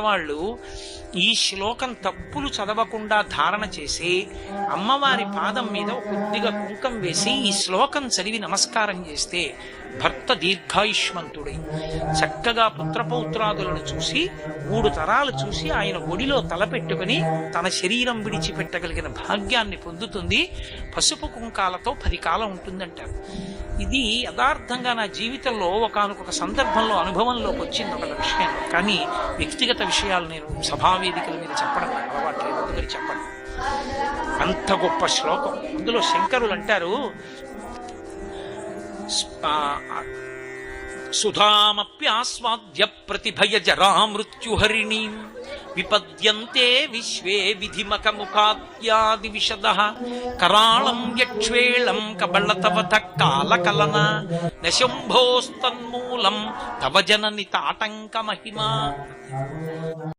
వాళ్ళు ఈ శ్లోకం తప్పులు చదవకుండా ధారణ చేసి అమ్మవారి పాదం మీద కొద్దిగా కుంకం వేసి ఈ శ్లోకం చదివి నమస్కారం చేస్తే భర్త దీర్ఘాయుష్మంతుడై చక్కగా పుత్రపౌత్రాదులను చూసి 3 తరాలు చూసి ఆయన ఒడిలో తలపెట్టుకుని తన శరీరం విడిచిపెట్టగలిగిన భాగ్యాన్ని పొందుతుంది. పసుపు కుంకాలతో 10 కాలం ఉంటుందంటారు. ఇది యథార్థంగా నా జీవితంలో ఒకానొక సందర్భంలో అనుభవంలోకి వచ్చింది ఒక విషయం. కానీ వ్యక్తిగత విషయాలు నేను సభావేదికల మీద చెప్పడం అలవాట్లేదు, అందుకని చెప్పండి. అంత గొప్ప శ్లోకం. అందులో శంకరులు అంటారు, సుధామప్యాస్వాద్య ప్రతిభయ జరా మృత్యుహరిణీ విపద్యంతే విశ్వే విధిమకముఖాద్యాది విశదః కరాళం యక్ష్వేళం కబళతవత కాలకలన నశంభోస్తన్మూలం తవ జనని తాటంక మహిమా.